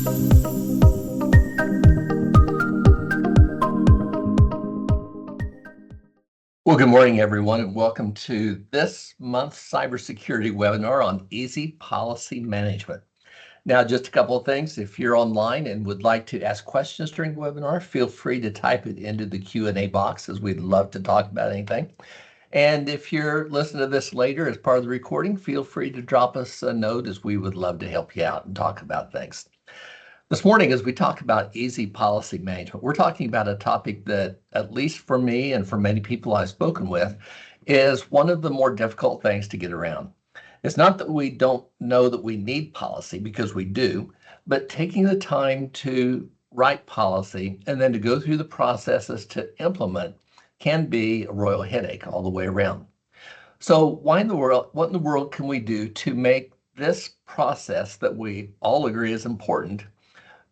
Well, good morning, everyone, and welcome to this month's cybersecurity webinar on easy policy management. Now, just a couple of things. If you're online and would like to ask questions during the webinar, feel free to type it into the Q&A box, as we'd love to talk about anything. And if you're listening to this later as part of the recording, feel free to drop us a note, as we would love to help you out and talk about things. This morning, as we talk about easy policy management, we're talking about a topic that, at least for me and for many people I've spoken with, is one of the more difficult things to get around. It's not that we don't know that we need policy, because we do, but taking the time to write policy and then to go through the processes to implement can be a royal headache all the way around. So what in the world can we do to make this process that we all agree is important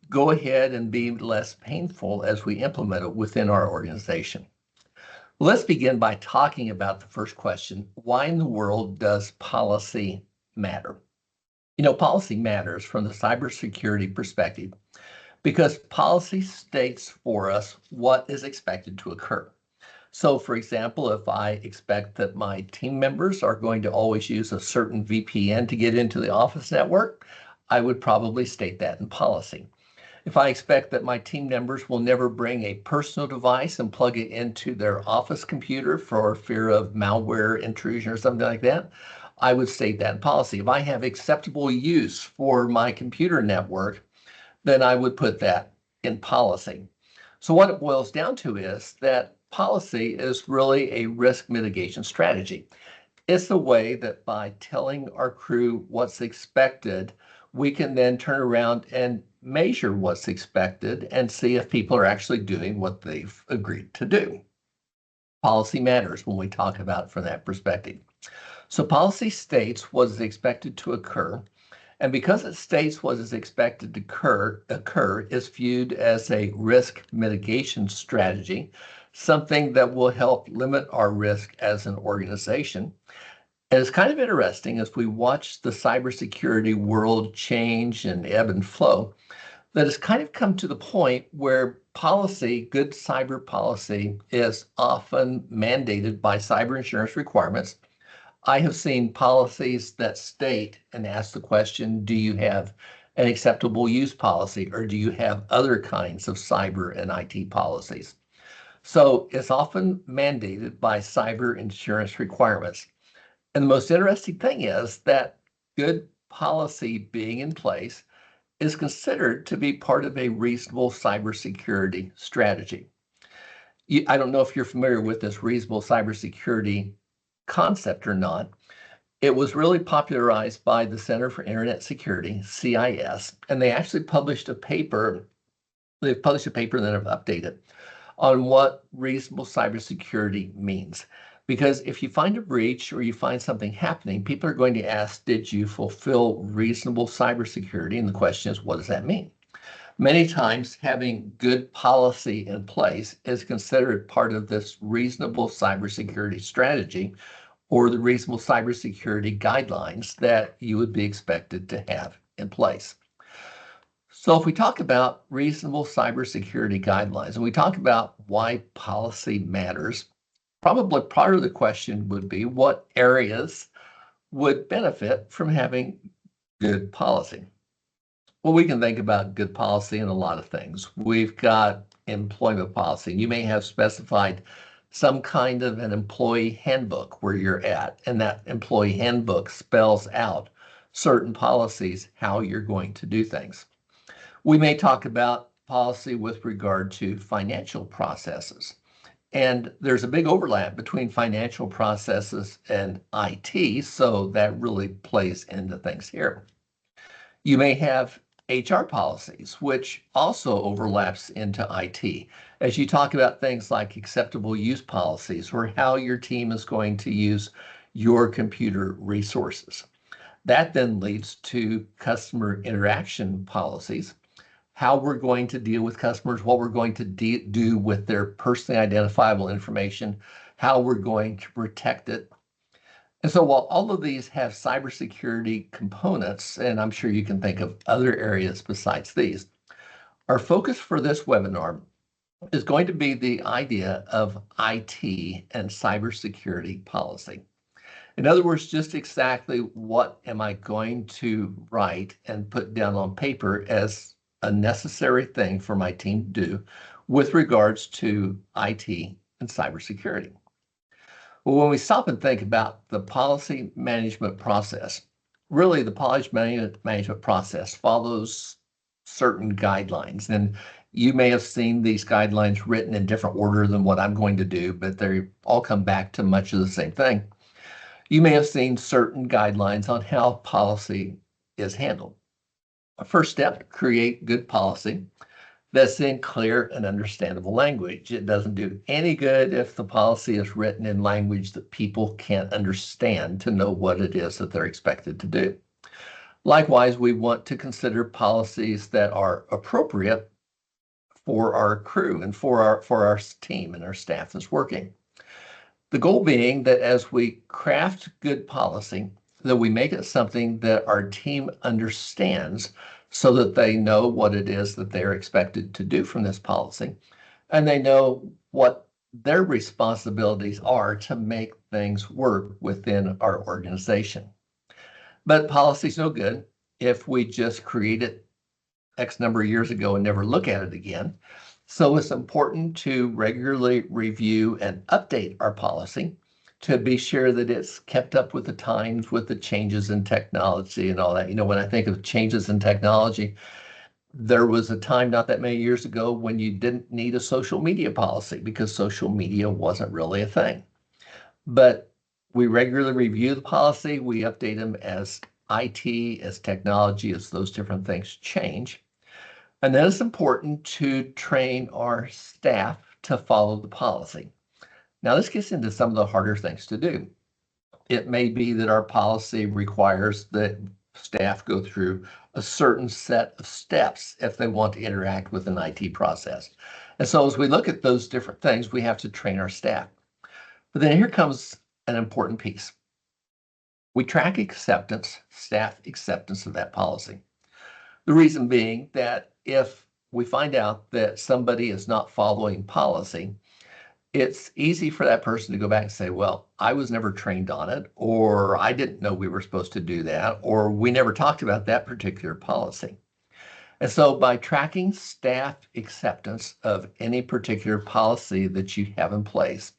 go ahead and be less painful as we implement it within our organization? Let's begin by talking about the first question: why in the world does policy matter? Policy matters from the cybersecurity perspective because policy states for us what is expected to occur. So, for example, if I expect that my team members are going to always use a certain VPN to get into the office network, I would probably state that in policy. If I expect that my team members will never bring a personal device and plug it into their office computer for fear of malware intrusion or something like that, I would state that in policy. If I have acceptable use for my computer network, then I would put that in policy. So what it boils down to is that policy is really a risk mitigation strategy. It's the way that by telling our crew what's expected, we can then turn around and measure what's expected and see if people are actually doing what they've agreed to do. Policy matters when we talk about it from that perspective. So policy states what is expected to occur, and because it states what is expected to occur is viewed as a risk mitigation strategy, something that will help limit our risk as an organization. And it's kind of interesting, as we watch the cybersecurity world change and ebb and flow, that it's kind of come to the point where policy, good cyber policy, is often mandated by cyber insurance requirements. I have seen policies that state and ask the question, do you have an acceptable use policy, or do you have other kinds of cyber and IT policies? So it's often mandated by cyber insurance requirements. And the most interesting thing is that good policy being in place is considered to be part of a reasonable cybersecurity strategy. I don't know if you're familiar with this reasonable cybersecurity concept or not. It was really popularized by the Center for Internet Security, CIS, and they actually published a paper. They've published a paper and then have updated on what reasonable cybersecurity means. Because if you find a breach or you find something happening, people are going to ask, did you fulfill reasonable cybersecurity? And the question is, what does that mean? Many times, having good policy in place is considered part of this reasonable cybersecurity strategy, or the reasonable cybersecurity guidelines that you would be expected to have in place. So if we talk about reasonable cybersecurity guidelines and we talk about why policy matters, probably part of the question would be, what areas would benefit from having good policy? Well, we can think about good policy in a lot of things. We've got employment policy. You may have specified some kind of an employee handbook where you're at, and that employee handbook spells out certain policies, how you're going to do things. We may talk about policy with regard to financial processes. And there's a big overlap between financial processes and IT, so that really plays into things here. You may have HR policies, which also overlaps into IT, as you talk about things like acceptable use policies, or how your team is going to use your computer resources. That then leads to customer interaction policies, how we're going to deal with customers, what we're going to do with their personally identifiable information, how we're going to protect it. And so while all of these have cybersecurity components, and I'm sure you can think of other areas besides these, our focus for this webinar is going to be the idea of IT and cybersecurity policy. In other words, just exactly what am I going to write and put down on paper as a necessary thing for my team to do with regards to IT and cybersecurity. Well, when we stop and think about the policy management process, really the policy management process follows certain guidelines. And you may have seen these guidelines written in different order than what I'm going to do, but they all come back to much of the same thing. You may have seen certain guidelines on how policy is handled. First step, create good policy that's in clear and understandable language. It doesn't do any good if the policy is written in language that people can't understand to know what it is that they're expected to do. Likewise, we want to consider policies that are appropriate for our crew and for our team and our staff that's working. The goal being that as we craft good policy, that we make it something that our team understands so that they know what it is that they're expected to do from this policy, and they know what their responsibilities are to make things work within our organization. But policy's no good if we just create it X number of years ago and never look at it again. So it's important to regularly review and update our policy to be sure that it's kept up with the times, with the changes in technology and all that. When I think of changes in technology, there was a time not that many years ago when you didn't need a social media policy because social media wasn't really a thing. But we regularly review the policy, we update them as IT, as technology, as those different things change. And then it's important to train our staff to follow the policy. Now, this gets into some of the harder things to do. It may be that our policy requires that staff go through a certain set of steps if they want to interact with an IT process. And so as we look at those different things, we have to train our staff. But then here comes an important piece. We track acceptance, staff acceptance of that policy. The reason being that if we find out that somebody is not following policy, it's easy for that person to go back and say, well, I was never trained on it, or I didn't know we were supposed to do that, or we never talked about that particular policy. And so by tracking staff acceptance of any particular policy that you have in place,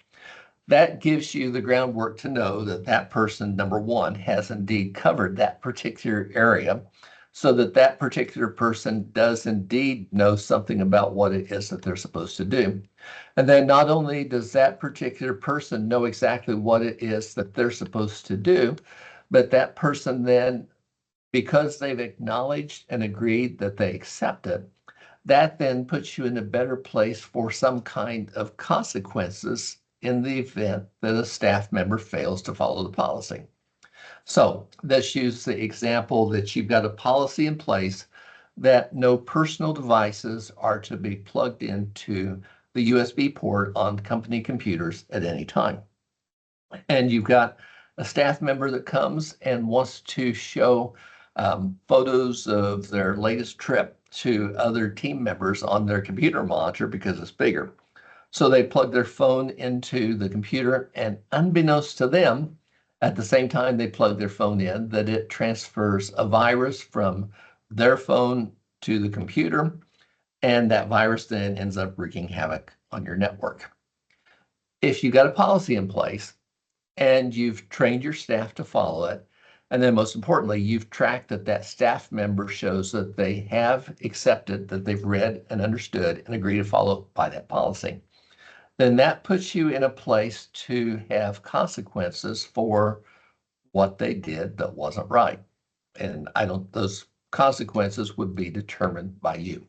that gives you the groundwork to know that that person, number one, has indeed covered that particular area so that that particular person does indeed know something about what it is that they're supposed to do. And then not only does that particular person know exactly what it is that they're supposed to do, but that person then, because they've acknowledged and agreed that they accept it, that then puts you in a better place for some kind of consequences in the event that a staff member fails to follow the policy. So let's use the example that you've got a policy in place that no personal devices are to be plugged into the USB port on company computers at any time. And you've got a staff member that comes and wants to show photos of their latest trip to other team members on their computer monitor because it's bigger. So they plug their phone into the computer, and unbeknownst to them, at the same time they plug their phone in, that it transfers a virus from their phone to the computer, and that virus then ends up wreaking havoc on your network. If you've got a policy in place and you've trained your staff to follow it, and then most importantly, you've tracked that that staff member shows that they have accepted, that they've read and understood and agreed to follow by that policy, then that puts you in a place to have consequences for what they did that wasn't right. And those consequences would be determined by you.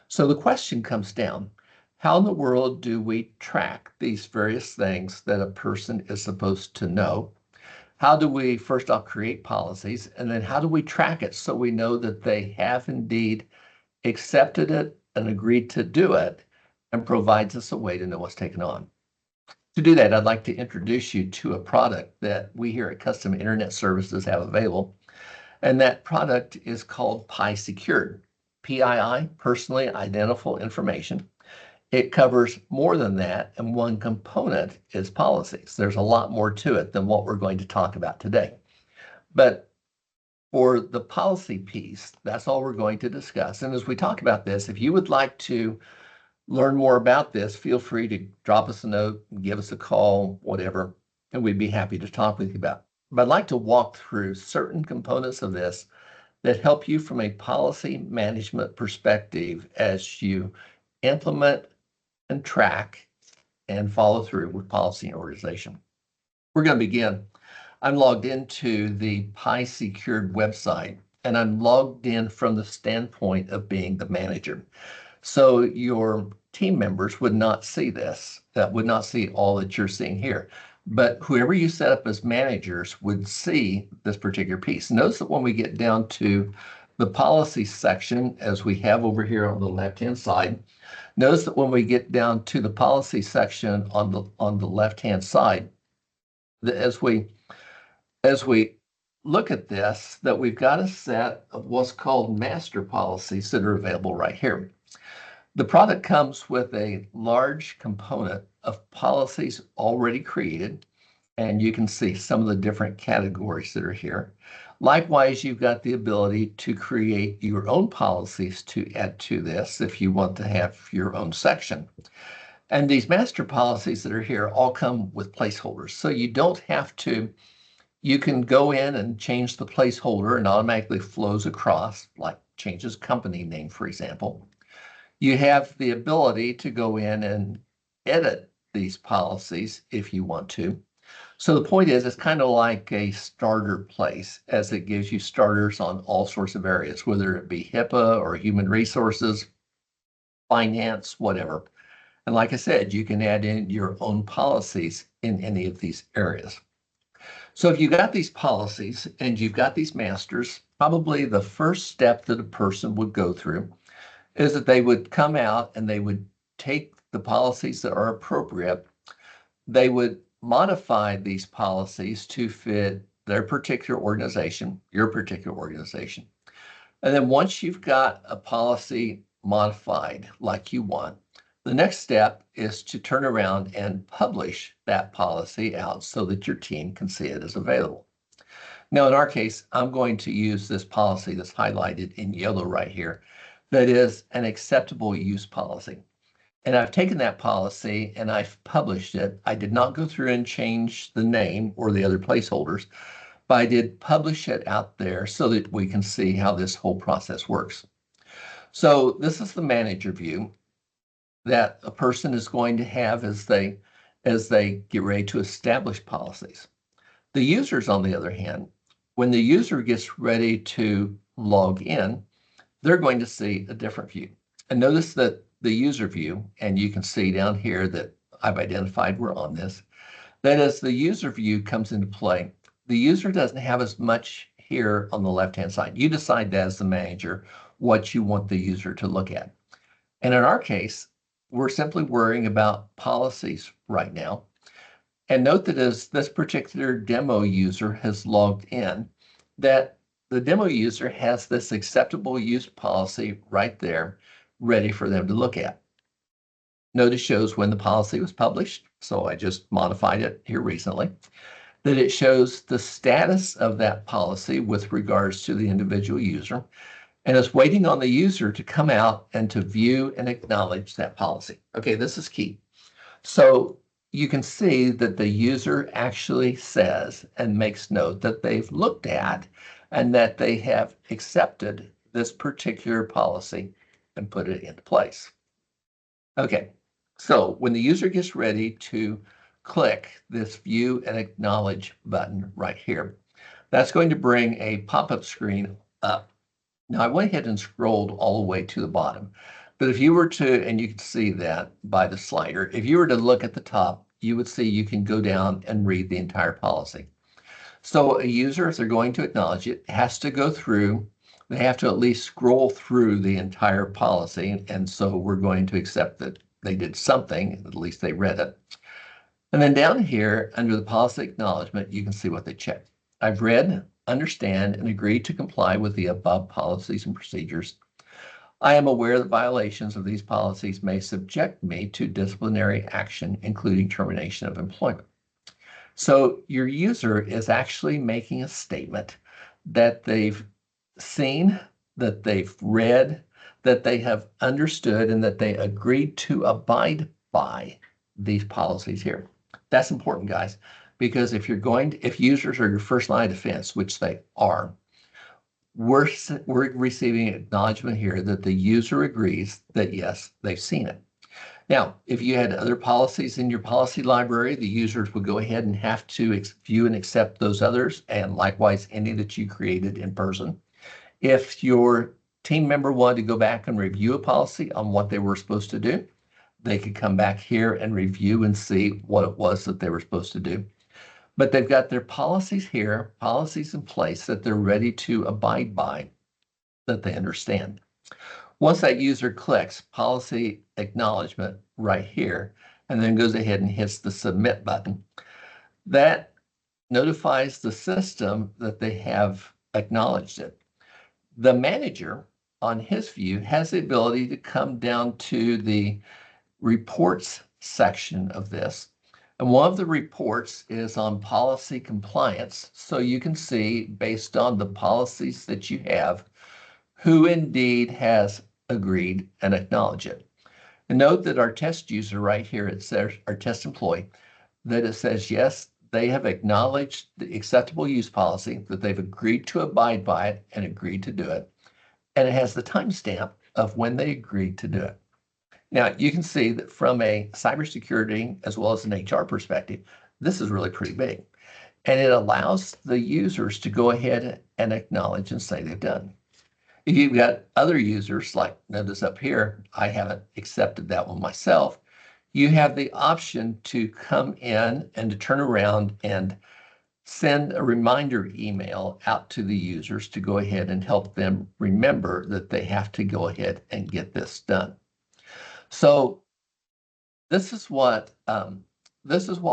So the question comes down, how in the world do we track these various things that a person is supposed to know? How do we, first off, create policies, and then how do we track it so we know that they have indeed accepted it and agreed to do it, and provides us a way to know what's taken on? To do that, I'd like to introduce you to a product that we here at Custom Internet Services have available. And that product is called PI Secured. PII, personally identifiable information. It covers more than that, and one component is policies. There's a lot more to it than what we're going to talk about today. But for the policy piece, that's all we're going to discuss. And as we talk about this, if you would like to learn more about this, feel free to drop us a note, give us a call, whatever, and we'd be happy to talk with you about it. But I'd like to walk through certain components of this that help you from a policy management perspective as you implement and track and follow through with policy and organization. We're going to begin. I'm logged into the PI Secured website, and I'm logged in from the standpoint of being the manager. So your team members would not see this, that would not see all that you're seeing here. But whoever you set up as managers would see this particular piece. Notice that when we get down to the policy section, as we have over here on the left-hand side, notice that when we get down to the policy section on the left-hand side, that as we look at this, that we've got a set of what's called master policies that are available right here. The product comes with a large component of policies already created, and you can see some of the different categories that are here. Likewise, you've got the ability to create your own policies to add to this if you want to have your own section. And these master policies that are here all come with placeholders. So you don't have to, you can go in and change the placeholder and automatically flows across, like changes company name, for example. You have the ability to go in and edit these policies if you want to. So the point is, it's kind of like a starter place, as it gives you starters on all sorts of areas, whether it be HIPAA or human resources, finance, whatever. And like I said, you can add in your own policies in any of these areas. So if you've got these policies and you've got these masters, probably the first step that a person would go through is that they would come out and they would take the policies that are appropriate. They would modify these policies to fit their particular organization, your particular organization. And then once you've got a policy modified like you want, the next step is to turn around and publish that policy out so that your team can see it as available. Now, in our case, I'm going to use this policy that's highlighted in yellow right here. That is an acceptable use policy. And I've taken that policy and I've published it. I did not go through and change the name or the other placeholders, but I did publish it out there so that we can see how this whole process works. So this is the manager view that a person is going to have as they get ready to establish policies. The users, on the other hand, when the user gets ready to log in, they're going to see a different view. And notice that the user view, and you can see down here that I've identified we're on this, that as the user view comes into play, the user doesn't have as much here on the left-hand side. You decide that as the manager, what you want the user to look at. And in our case, we're simply worrying about policies right now. And note that as this particular demo user has logged in, that the demo user has this acceptable use policy right there, ready for them to look at. Notice shows when the policy was published, so I just modified it here recently, that it shows the status of that policy with regards to the individual user, and it's waiting on the user to come out and to view and acknowledge that policy. Okay, this is key. So you can see that the user actually says and makes note that they've looked at and that they have accepted this particular policy and put it into place. Okay, so when the user gets ready to click this view and acknowledge button right here, that's going to bring a pop-up screen up. Now I went ahead and scrolled all the way to the bottom, but if you were to, and you can see that by the slider, if you were to look at the top, you would see you can go down and read the entire policy. So a user, if they're going to acknowledge it, has to go through, they have to at least scroll through the entire policy. And so we're going to accept that they did something, at least they read it. And then down here under the policy acknowledgement, you can see what they check. I've read, understand, and agree to comply with the above policies and procedures. I am aware that violations of these policies may subject me to disciplinary action, including termination of employment. So your user is actually making a statement that they've seen, that they've read, that they have understood, and that they agreed to abide by these policies here. That's important, guys, because if users are your first line of defense, which they are, we're receiving acknowledgement here that the user agrees that yes, they've seen it. Now, if you had other policies in your policy library, the users would go ahead and have to view and accept those others, and likewise any that you created in person. If your team member wanted to go back and review a policy on what they were supposed to do, they could come back here and review and see what it was that they were supposed to do. But they've got their policies here, policies in place that they're ready to abide by, that they understand. Once that user clicks policy acknowledgement right here, and then goes ahead and hits the submit button, that notifies the system that they have acknowledged it. The manager, on his view, has the ability to come down to the reports section of this. And one of the reports is on policy compliance. So you can see, based on the policies that you have, who indeed has agreed and acknowledged it. And note that our test user right here, it says, our test employee, that it says, yes, they have acknowledged the acceptable use policy, that they've agreed to abide by it and agreed to do it. And it has the timestamp of when they agreed to do it. Now, you can see that from a cybersecurity as well as an HR perspective, this is really pretty big. And it allows the users to go ahead and acknowledge and say they've done. If you've got other users, like notice up here, I haven't accepted that one myself, you have the option to come in and to turn around and send a reminder email out to the users to go ahead and help them remember that they have to go ahead and get this done. So this is what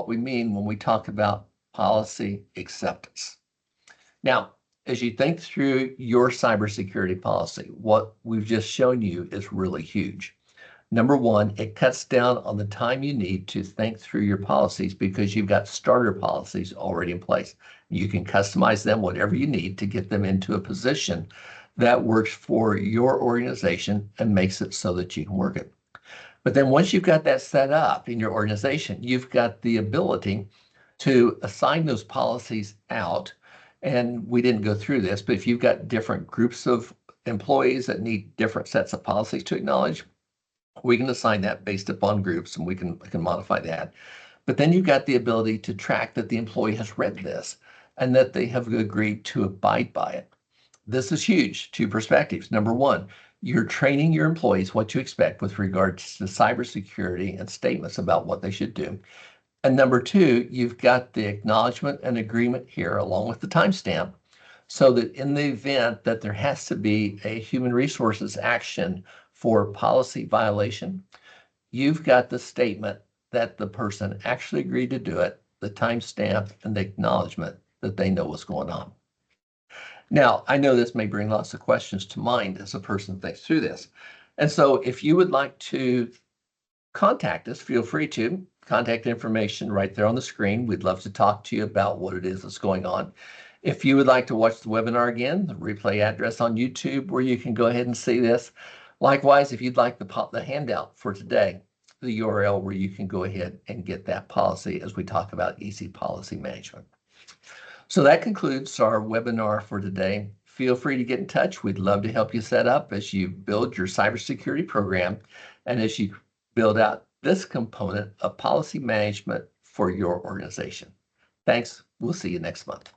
we mean when we talk about policy acceptance. Now, as you think through your cybersecurity policy, what we've just shown you is really huge. Number one, it cuts down on the time you need to think through your policies because you've got starter policies already in place. You can customize them whatever you need to get them into a position that works for your organization and makes it so that you can work it. But then once you've got that set up in your organization, you've got the ability to assign those policies out. And we didn't go through this, but if you've got different groups of employees that need different sets of policies to acknowledge, we can assign that based upon groups, and we can modify that. But then you've got the ability to track that the employee has read this and that they have agreed to abide by it. This is huge, two perspectives. Number one, you're training your employees what to expect with regards to cybersecurity and statements about what they should do. And number two, you've got the acknowledgement and agreement here along with the timestamp, so that in the event that there has to be a human resources action for policy violation, you've got the statement that the person actually agreed to do it, the timestamp, and the acknowledgement that they know what's going on. Now, I know this may bring lots of questions to mind as a person thinks through this. And so if you would like to contact us, feel free to. Contact information right there on the screen. We'd love to talk to you about what it is that's going on. If you would like to watch the webinar again, the replay address on YouTube where you can go ahead and see this. Likewise, if you'd like the handout for today, the URL where you can go ahead and get that policy as we talk about easy policy management. So that concludes our webinar for today. Feel free to get in touch. We'd love to help you set up as you build your cybersecurity program and as you build out this component of policy management for your organization. Thanks. We'll see you next month.